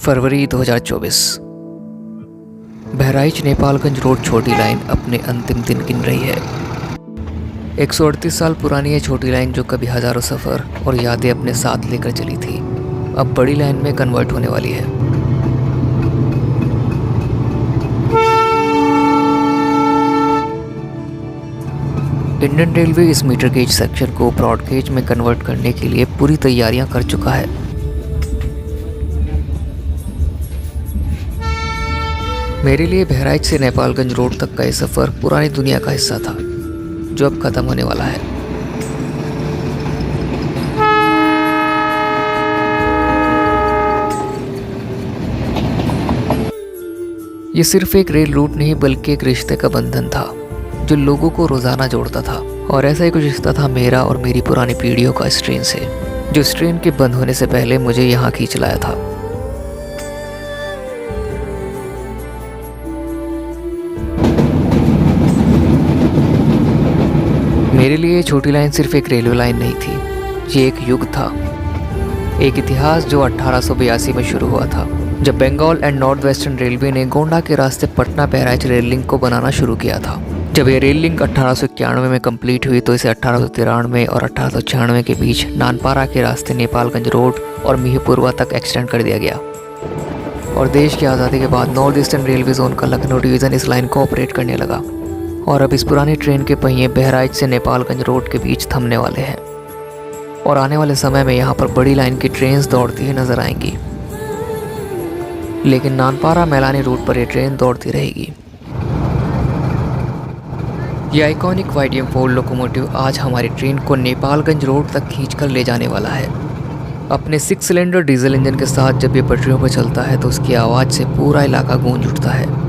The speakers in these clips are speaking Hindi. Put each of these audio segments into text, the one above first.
फरवरी 2024। बहराइच नेपालगंज रोड छोटी लाइन अपने अंतिम दिन गिन रही है। 138 साल पुरानी ये छोटी लाइन जो कभी हजारों सफ़र और यादें अपने साथ लेकर चली थी, अब बड़ी लाइन में कन्वर्ट होने वाली है। इंडियन रेलवे इस मीटर गेज सेक्शन को ब्रॉड गेज में कन्वर्ट करने के लिए पूरी तैयारियां कर चुका है। मेरे लिए बहराइच से नेपालगंज रोड तक का ये सफ़र पुरानी दुनिया का हिस्सा था जो अब ख़त्म होने वाला है। ये सिर्फ एक रेल रूट नहीं बल्कि एक रिश्ते का बंधन था जो लोगों को रोज़ाना जोड़ता था। और ऐसा ही कुछ रिश्ता था मेरा और मेरी पुरानी पीढ़ियों का इस ट्रेन से, जो इस ट्रेन के बंद होने से पहले मुझे यहाँ खींच लाया था। मेरे लिए ये छोटी लाइन सिर्फ एक रेलवे लाइन नहीं थी, ये एक युग था, एक इतिहास जो 1882 में शुरू हुआ था, जब Bengal and North Western Railway ने गोंडा के रास्ते पटना बहराइच रेल लिंक को बनाना शुरू किया था। जब ये रेल लिंक 1891 में कंप्लीट हुई तो इसे 1893 और 1896 के बीच नानपारा के रास्ते नेपालगंज रोड और मिहीपुरवा तक एक्सटेंड कर दिया गया। और देश की आज़ादी के बाद नॉर्थ ईस्टर्न रेलवे जोन का लखनऊ डिवीज़न इस लाइन को ऑपरेट करने लगा और अब इस पुरानी ट्रेन के पहिए बहराइच से नेपालगंज रोड के बीच थमने वाले हैं और आने वाले समय में यहाँ पर बड़ी लाइन की ट्रेन्स दौड़ती हुई नजर आएंगी। लेकिन नानपारा मैलानी रूट पर ये ट्रेन दौड़ती रहेगी। ये आइकॉनिक YDM-4 लोकोमोटिव आज हमारी ट्रेन को नेपालगंज रोड तक खींचकर ले जाने वाला है। अपने 6 सिलेंडर डीजल इंजन के साथ जब ये पटरियों पर चलता है तो उसकी आवाज़ से पूरा इलाका गूंज उठता है।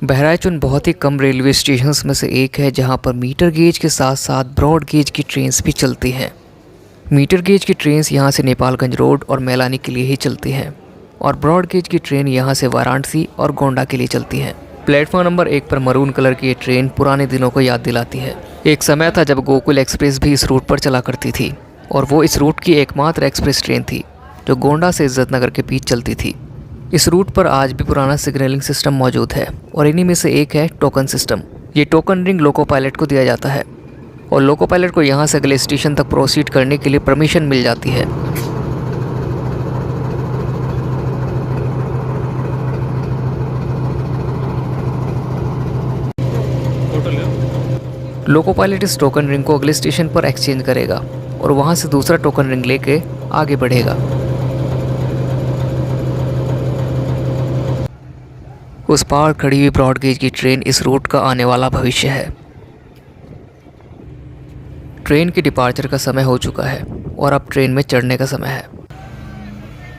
बहराइच उन बहुत ही कम रेलवे स्टेशंस में से एक है जहां पर मीटर गेज के साथ साथ ब्रॉड गेज की ट्रेन्स भी चलती हैं। मीटर गेज की ट्रेन्स यहां से नेपालगंज रोड और मैलानी के लिए ही चलती हैं और ब्रॉड गेज की ट्रेन यहां से वाराणसी और गोंडा के लिए चलती हैं। प्लेटफॉर्म नंबर 1 पर मरून कलर की ये ट्रेन पुराने दिनों को याद दिलाती है। एक समय था जब गोकुल एक्सप्रेस भी इस रूट पर चला करती थी और वो इस रूट की एकमात्र एक्सप्रेस ट्रेन थी जो गोंडा से इज्जतनगर के बीच चलती थी। इस रूट पर आज भी पुराना सिग्नलिंग सिस्टम मौजूद है और इन्हीं में से एक है टोकन सिस्टम। ये टोकन रिंग लोको पायलट को दिया जाता है और लोको पायलट को यहाँ से अगले स्टेशन तक प्रोसीड करने के लिए परमिशन मिल जाती है। लोको पायलट इस टोकन रिंग को अगले स्टेशन पर एक्सचेंज करेगा और वहाँ से दूसरा टोकन रिंग लेके आगे बढ़ेगा। उस पार खड़ी हुई ब्रॉड गेज की ट्रेन इस रूट का आने वाला भविष्य है। ट्रेन के डिपार्चर का समय हो चुका है और अब ट्रेन में चढ़ने का समय है।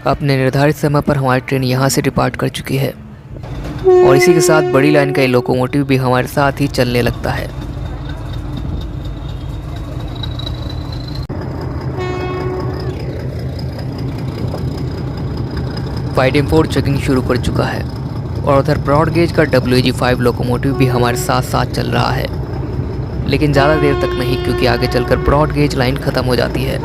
अपने निर्धारित समय पर हमारी ट्रेन यहाँ से डिपार्ट कर चुकी है और इसी के साथ बड़ी लाइन का ये लोकोमोटिव भी हमारे साथ ही चलने लगता है। YDM-4 चेकिंग शुरू कर चुका है और उधर ब्रॉड गेज का WAG-5 लोकोमोटिव भी हमारे साथ साथ चल रहा है, लेकिन ज़्यादा देर तक नहीं क्योंकि आगे चलकर ब्रॉड गेज लाइन ख़त्म हो जाती है।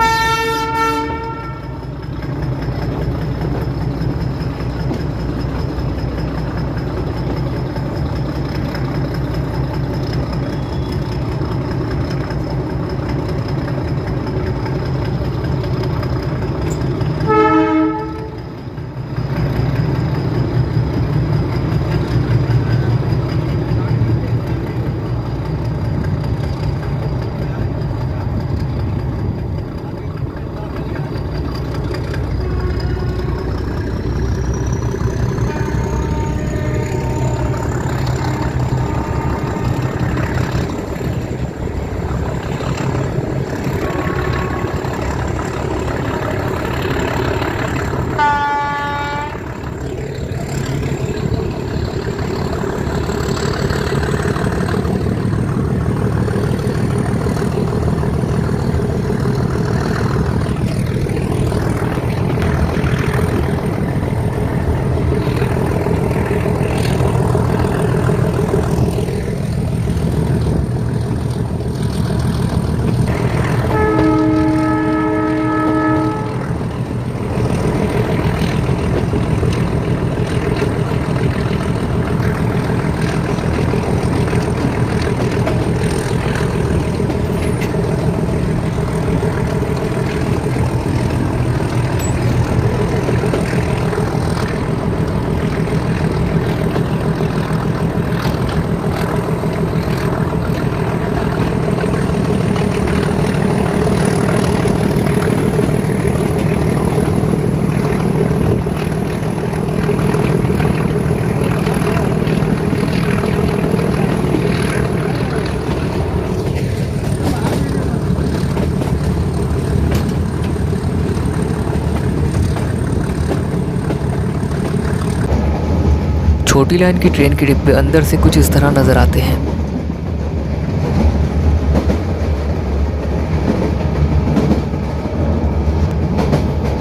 छोटी लाइन की ट्रेन के डिब्बे अंदर से कुछ इस तरह नज़र आते हैं।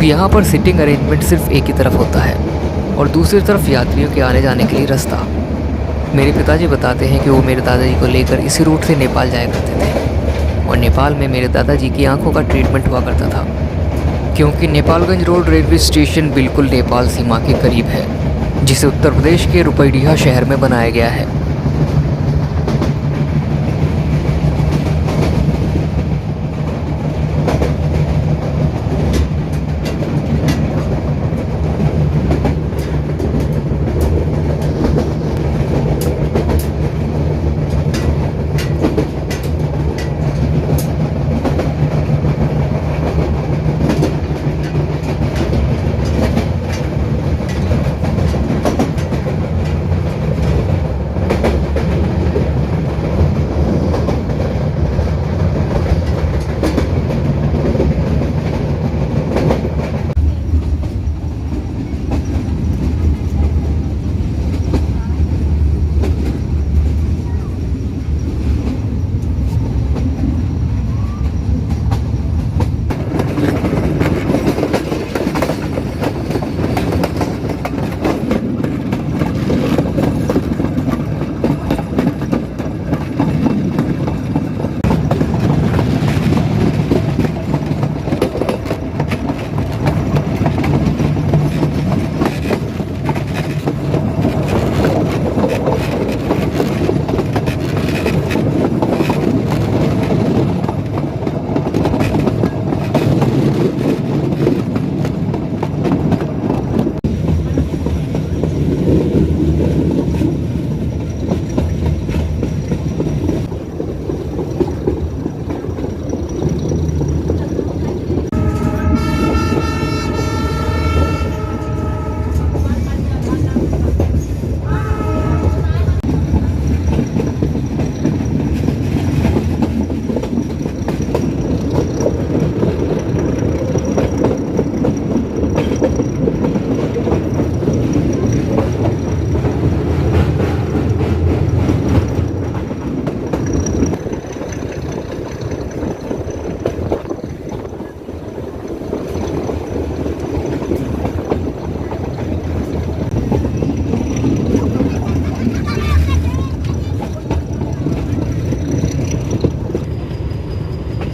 यहाँ पर सिटिंग अरेंजमेंट सिर्फ एक ही तरफ होता है और दूसरी तरफ यात्रियों के आने जाने के लिए रास्ता। मेरे पिताजी बताते हैं कि वो मेरे दादाजी को लेकर इसी रूट से नेपाल जाया करते थे और नेपाल में मेरे दादाजी की आंखों का ट्रीटमेंट हुआ करता था, क्योंकि नेपालगंज रोड रेलवे स्टेशन बिल्कुल नेपाल सीमा के करीब है, जिसे उत्तर प्रदेश के रुपैडिया शहर में बनाया गया है।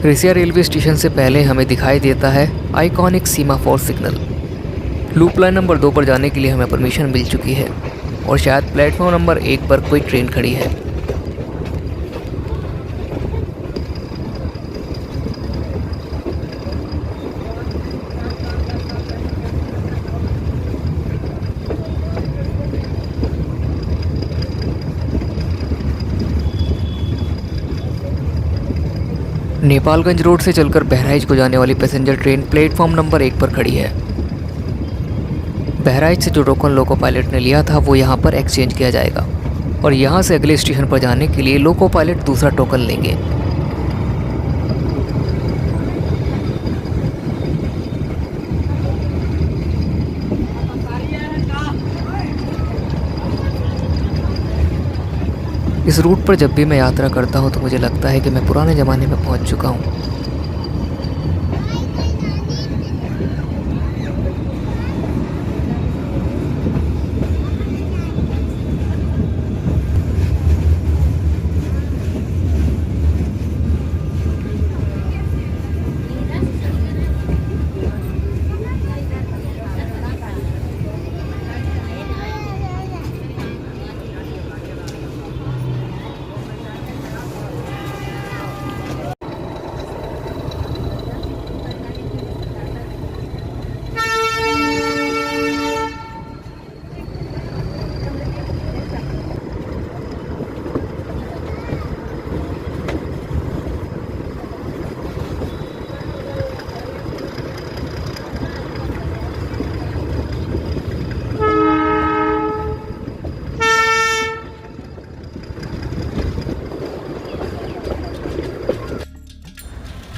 रिसिया रेलवे स्टेशन से पहले हमें दिखाई देता है iconic semaphore signal. Loop line number 2 पर जाने के लिए हमें परमिशन मिल चुकी है और शायद प्लेटफॉर्म नंबर 1 पर कोई ट्रेन खड़ी है। नेपालगंज रोड से चलकर बहराइच को जाने वाली पैसेंजर ट्रेन प्लेटफॉर्म नंबर 1 पर खड़ी है। बहराइच से जो टोकन लोको पायलट ने लिया था वो यहाँ पर एक्सचेंज किया जाएगा और यहाँ से अगले स्टेशन पर जाने के लिए लोको पायलट दूसरा टोकन लेंगे। इस रूट पर जब भी मैं यात्रा करता हूँ तो मुझे लगता है कि मैं पुराने ज़माने में पहुँच चुका हूँ।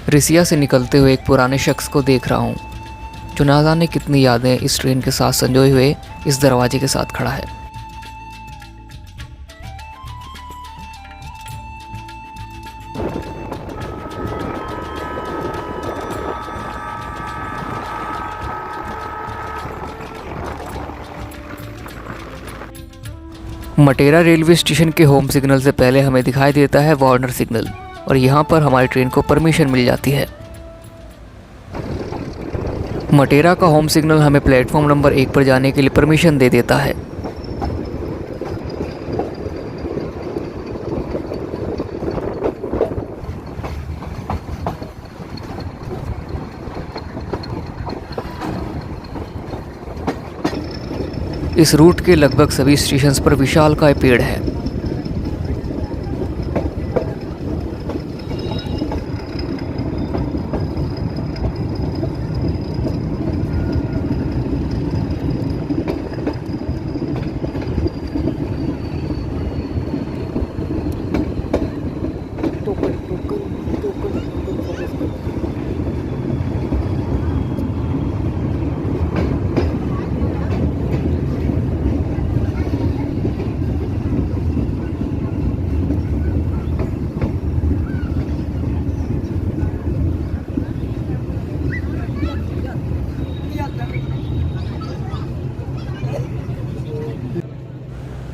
रिसिया से निकलते हुए एक पुराने शख्स को देख रहा हूँ जो ना जाने कितनी यादें इस ट्रेन के साथ संजोए हुए इस दरवाजे के साथ खड़ा है। मटेरा रेलवे स्टेशन के होम सिग्नल से पहले हमें दिखाई देता है वार्नर सिग्नल और यहाँ पर हमारी ट्रेन को परमिशन मिल जाती है। मटेरा का होम सिग्नल हमें प्लेटफॉर्म नंबर 1 पर जाने के लिए परमिशन दे देता है। इस रूट के लगभग सभी स्टेशंस पर विशालकाय पेड़ हैं।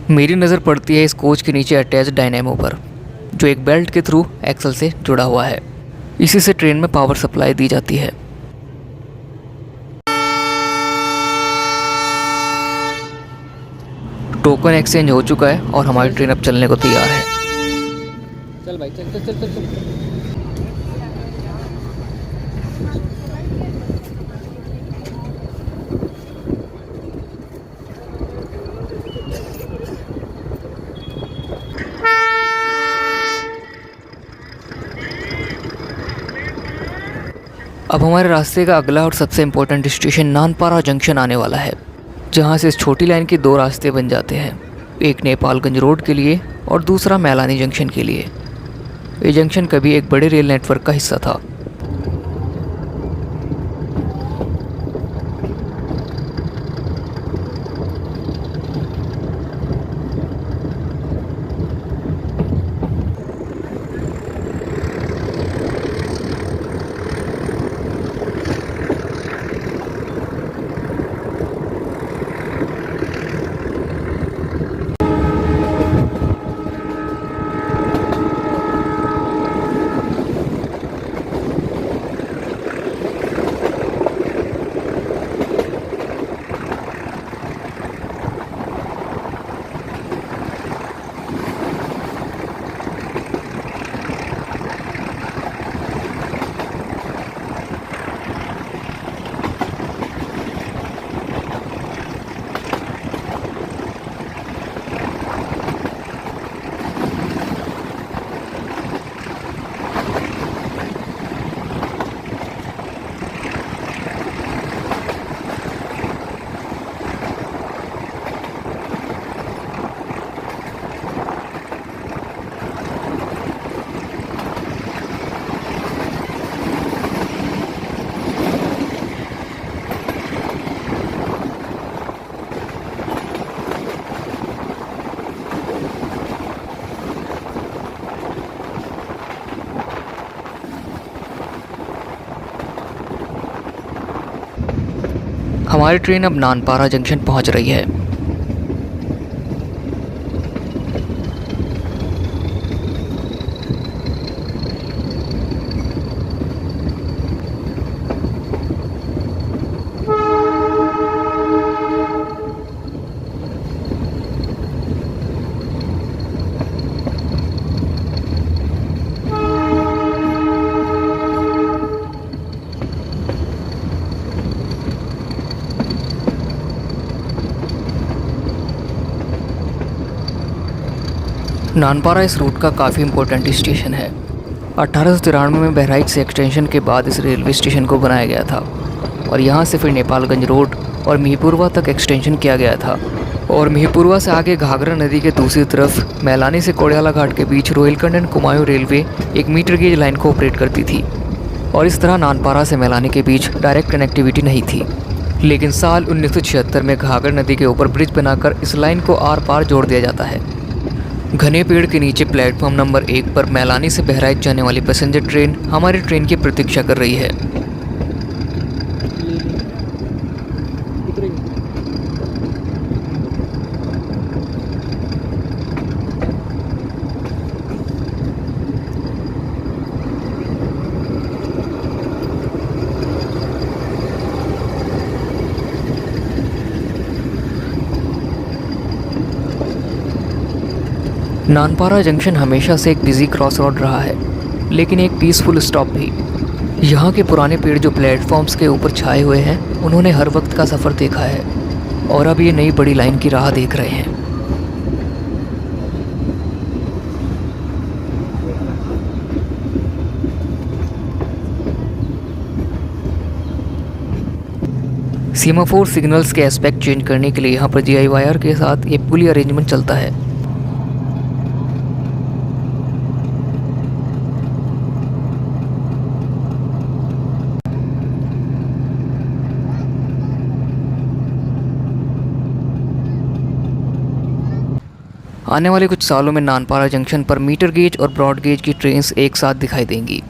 मेरी नज़र पड़ती है इस कोच के नीचे अटैच डायनेमो पर, जो एक बेल्ट के थ्रू एक्सल से जुड़ा हुआ है। इसी से ट्रेन में पावर सप्लाई दी जाती है। टोकन एक्सचेंज हो चुका है और हमारी ट्रेन अब चलने को तैयार है। चल भाई चल चल चल चल चल। अब हमारे रास्ते का अगला और सबसे इम्पोर्टेंट स्टेशन नानपारा जंक्शन आने वाला है, जहाँ से इस छोटी लाइन के 2 रास्ते बन जाते हैं, एक नेपालगंज रोड के लिए और दूसरा मैलानी जंक्शन के लिए। ये जंक्शन कभी एक बड़े रेल नेटवर्क का हिस्सा था। हमारी ट्रेन अब नानपारा जंक्शन पहुंच रही है। नानपारा इस रूट का काफ़ी इम्पोर्टेंट स्टेशन है। 1893 में बहराइच से एक्सटेंशन के बाद इस रेलवे स्टेशन को बनाया गया था और यहाँ से फिर नेपालगंज रोड और मिहीपुरवा तक एक्सटेंशन किया गया था। और मिहीपुरवा से आगे घाघरा नदी के दूसरी तरफ मैलानी से कोड़ियाला घाट के बीच रोहिलखंड एंड कुमायूं रेलवे एक मीटर गेज लाइन को ऑपरेट करती थी और इस तरह नानपारा से मैलानी के बीच डायरेक्ट कनेक्टिविटी नहीं थी। लेकिन साल 1976 में घाघरा नदी के ऊपर ब्रिज बनाकर इस लाइन को आर पार जोड़ दिया जाता है। घने पेड़ के नीचे प्लेटफॉर्म नंबर 1 पर मैलानी से बहराइच जाने वाली पैसेंजर ट्रेन हमारी ट्रेन की प्रतीक्षा कर रही है। नानपारा जंक्शन हमेशा से एक बिजी क्रॉस रोड रहा है, लेकिन एक पीसफुल स्टॉप भी। यहाँ के पुराने पेड़ जो प्लेटफॉर्म्स के ऊपर छाए हुए हैं, उन्होंने हर वक्त का सफ़र देखा है और अब ये नई बड़ी लाइन की राह देख रहे हैं। सीमाफोर सिग्नल्स के एस्पेक्ट चेंज करने के लिए यहाँ पर GI के साथ ये पुली अरेंजमेंट चलता है। आने वाले कुछ सालों में नानपारा जंक्शन पर मीटर गेज और ब्रॉड गेज की ट्रेन्स एक साथ दिखाई देंगी,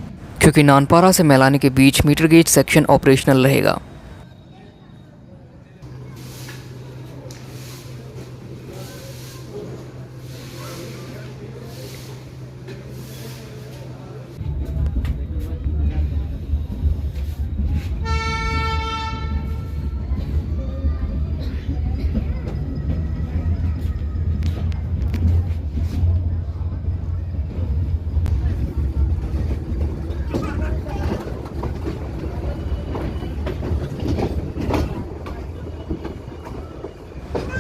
क्योंकि नानपारा से मैलानी के बीच मीटर गेज सेक्शन ऑपरेशनल रहेगा।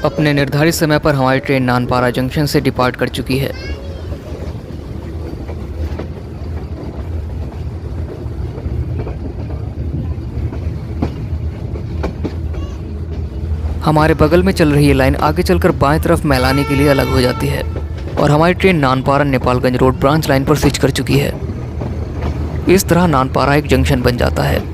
अपने निर्धारित समय पर हमारी ट्रेन नानपारा जंक्शन से डिपार्ट कर चुकी है। हमारे बगल में चल रही ये लाइन आगे चलकर बाएं तरफ मैलानी के लिए अलग हो जाती है और हमारी train Nanpara Nepalganj road branch line पर स्विच कर चुकी है। इस तरह नानपारा एक जंक्शन बन जाता है।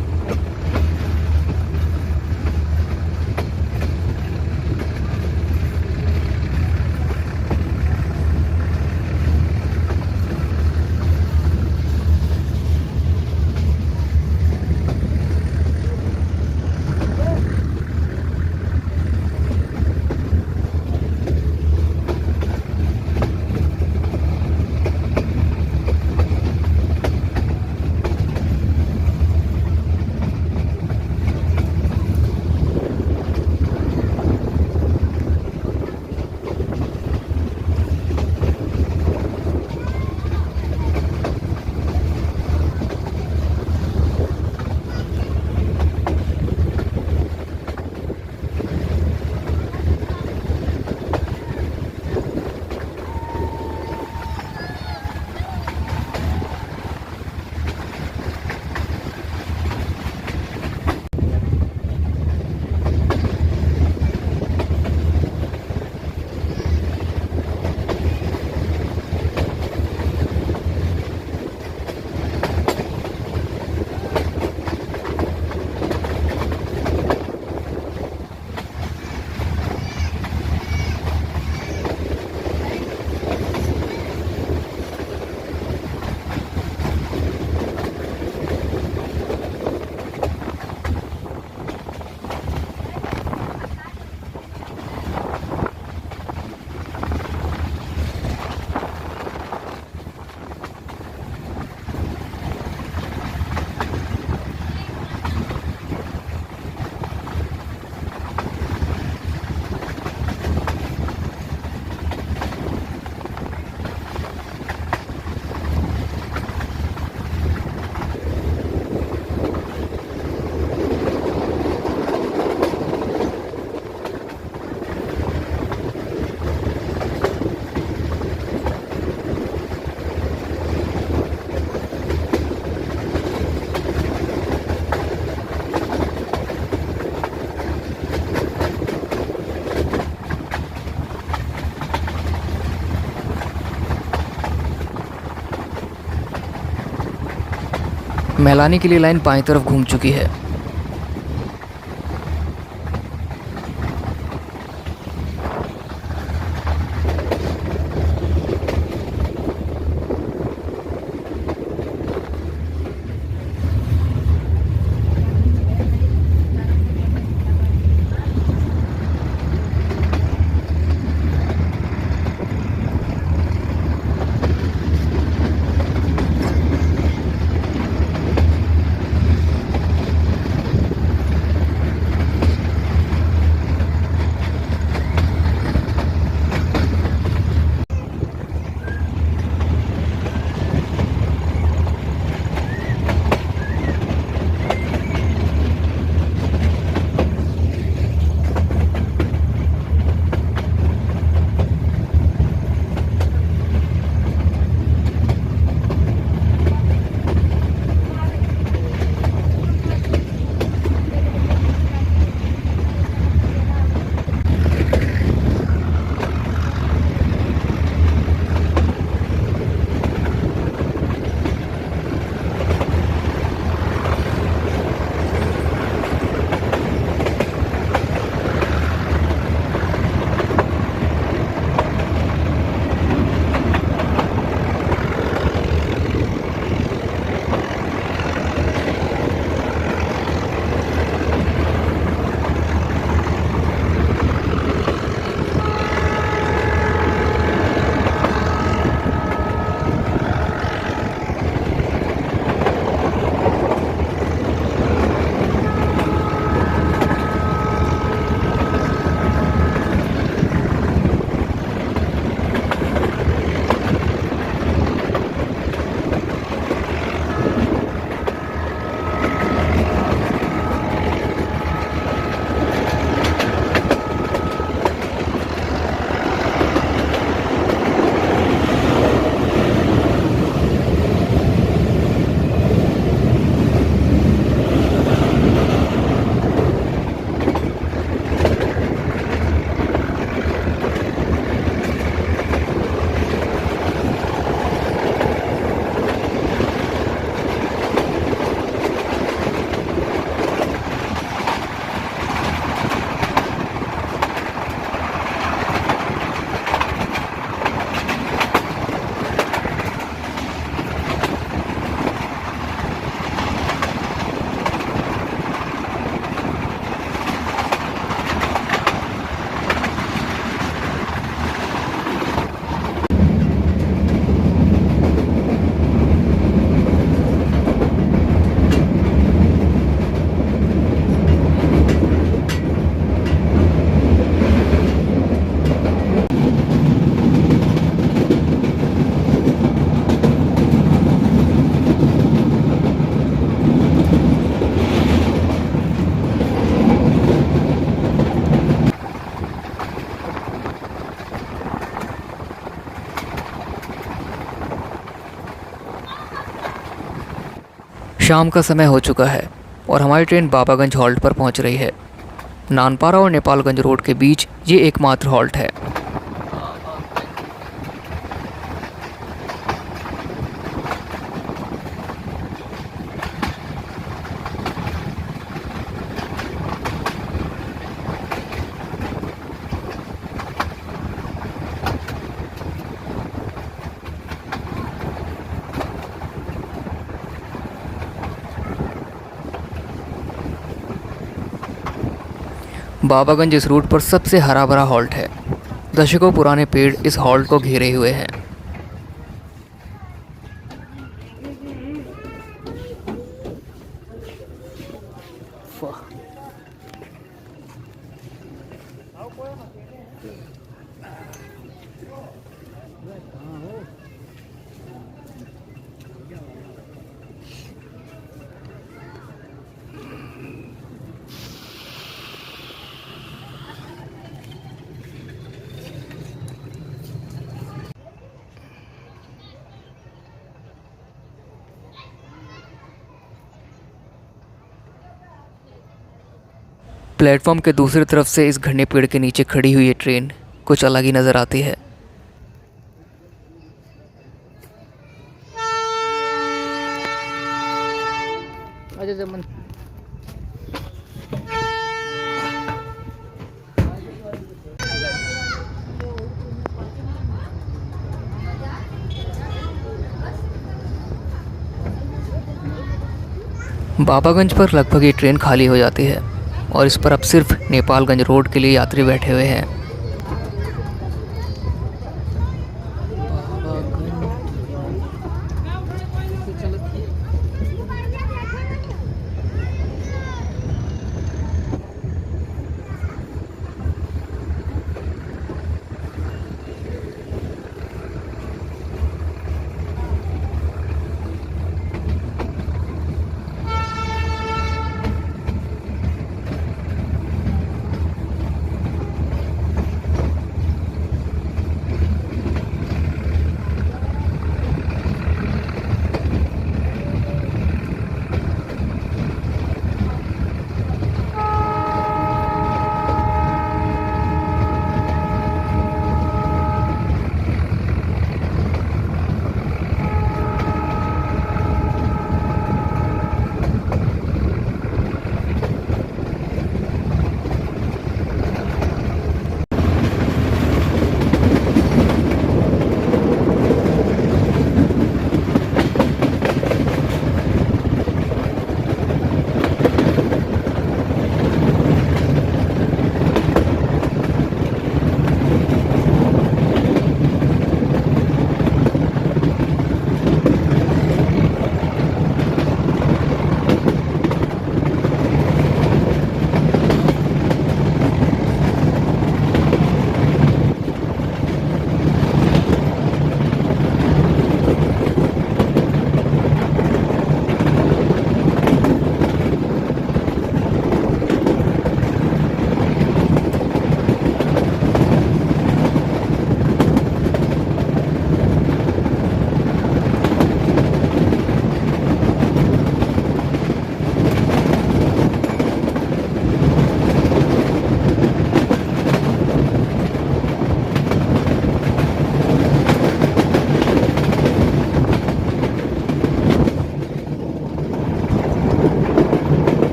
मैलानी के लिए लाइन बाईं तरफ घूम चुकी है। शाम का समय हो चुका है और हमारी ट्रेन बाबागंज हॉल्ट पर पहुंच रही है। नानपारा और नेपालगंज रोड के बीच ये एकमात्र हॉल्ट है। बाबागंज इस रूट पर सबसे हरा भरा हॉल्ट है। दशकों पुराने पेड़ इस हॉल्ट को घेरे हुए हैं। प्लेटफॉर्म के दूसरी तरफ से इस घने पेड़ के नीचे खड़ी हुई ये ट्रेन कुछ अलग ही नज़र आती है। अजय जमन बाबागंज पर लगभग ये ट्रेन खाली हो जाती है और इस पर अब सिर्फ नेपालगंज रोड के लिए यात्री बैठे हुए हैं।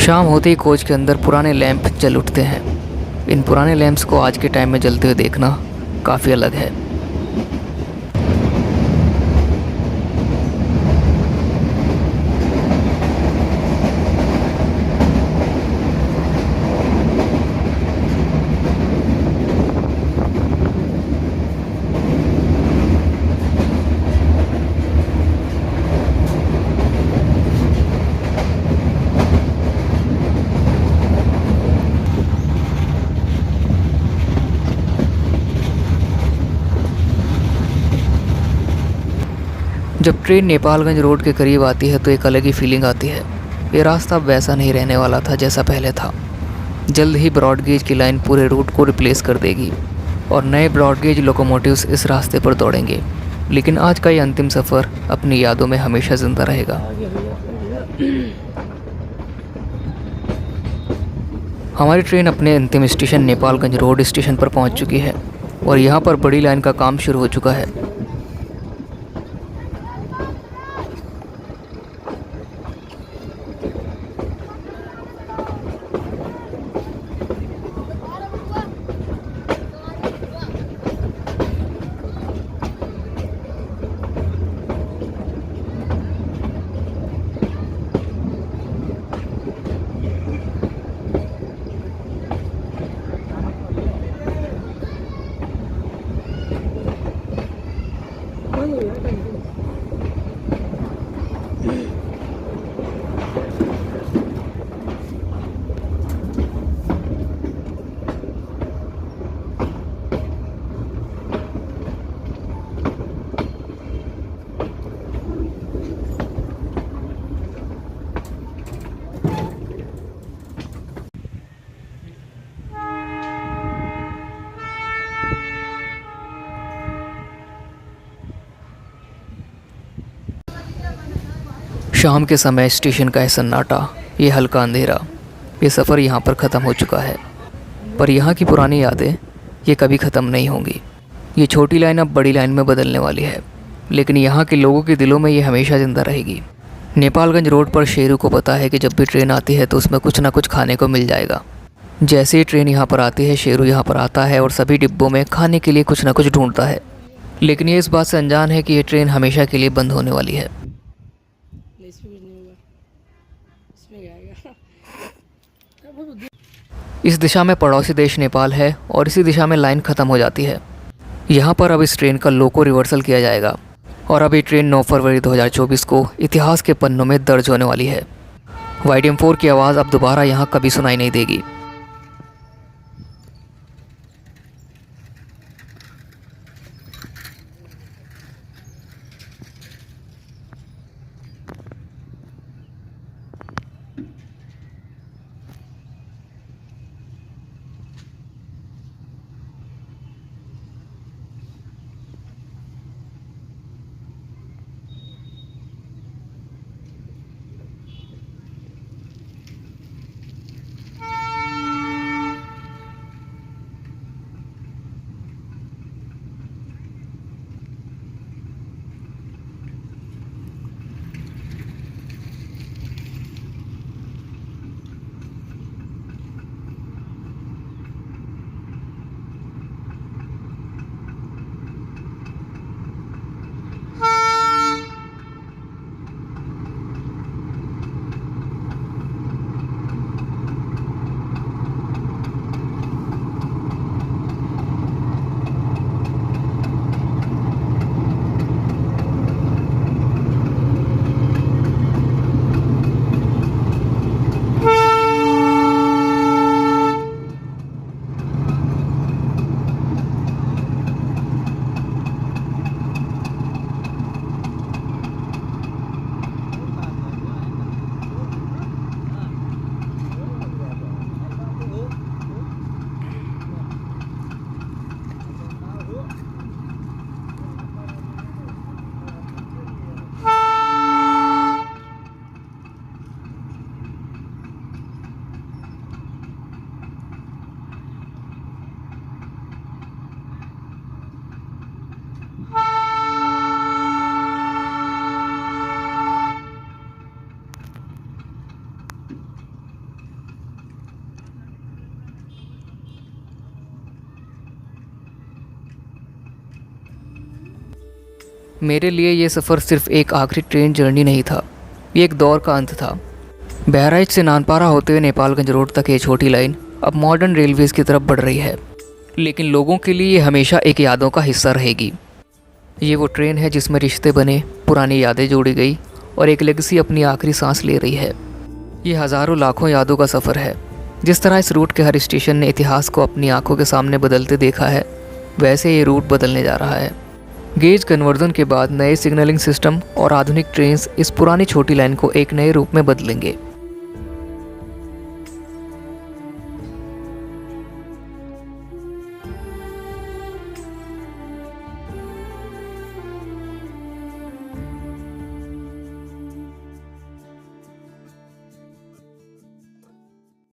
शाम होते ही कोच के अंदर पुराने लैंप जल उठते हैं। इन पुराने लैंप्स को आज के टाइम में जलते हुए देखना काफ़ी अलग है। जब ट्रेन नेपालगंज रोड के करीब आती है तो एक अलग ही फीलिंग आती है। ये रास्ता अब वैसा नहीं रहने वाला था जैसा पहले था। जल्द ही ब्रॉड गेज की लाइन पूरे रूट को रिप्लेस कर देगी और नए ब्रॉड गेज लोकोमोटिव्स इस रास्ते पर दौड़ेंगे। लेकिन आज का ये अंतिम सफ़र अपनी यादों में हमेशा ज़िंदा रहेगा। हमारी ट्रेन अपने अंतिम स्टेशन नेपालगंज रोड स्टेशन पर पहुंच चुकी है और यहाँ पर बड़ी लाइन का काम शुरू हो चुका है। शाम के समय स्टेशन का है सन्नाटा, ये हल्का अंधेरा। ये सफ़र यहाँ पर ख़त्म हो चुका है, पर यहाँ की पुरानी यादें ये कभी ख़त्म नहीं होंगी। ये छोटी लाइन अब बड़ी लाइन में बदलने वाली है, लेकिन यहाँ के लोगों के दिलों में ये हमेशा ज़िंदा रहेगी। नेपालगंज रोड पर शेरू को पता है कि जब भी ट्रेन आती है तो उसमें कुछ ना कुछ खाने को मिल जाएगा। जैसे ही ट्रेन यहाँ पर आती है, शेरू यहाँ पर आता है और सभी डिब्बों में खाने के लिए कुछ ना कुछ ढूंढता है। लेकिन ये इस बात से अनजान है कि ये ट्रेन हमेशा के लिए बंद होने वाली है। इसमें कुछ नहीं होगा, इसमें क्या आएगा। इस दिशा में पड़ोसी देश नेपाल है और इसी दिशा में लाइन ख़त्म हो जाती है। यहाँ पर अब इस ट्रेन का लोको रिवर्सल किया जाएगा और अब ये ट्रेन 9 फरवरी 2024 को इतिहास के पन्नों में दर्ज होने वाली है। YDM-4 की आवाज़ अब दोबारा यहाँ कभी सुनाई नहीं देगी। मेरे लिए ये सफ़र सिर्फ एक आखिरी ट्रेन जर्नी नहीं था, ये एक दौर का अंत था। बहराइच से नानपारा होते हुए नेपालगंज रोड तक ये छोटी लाइन अब मॉडर्न रेलवेज़ की तरफ बढ़ रही है, लेकिन लोगों के लिए ये हमेशा एक यादों का हिस्सा रहेगी। ये वो ट्रेन है जिसमें रिश्ते बने, पुरानी यादें जोड़ी गई और एक लेगेसी अपनी आखिरी सांस ले रही है। ये हज़ारों लाखों यादों का सफ़र है। जिस तरह इस रूट के हर स्टेशन ने इतिहास को अपनी आंखों के सामने बदलते देखा है, वैसे ये रूट बदलने जा रहा है। गेज कन्वर्जन के बाद नए सिग्नलिंग सिस्टम और आधुनिक ट्रेन्स इस पुरानी छोटी लाइन को एक नए रूप में बदलेंगे।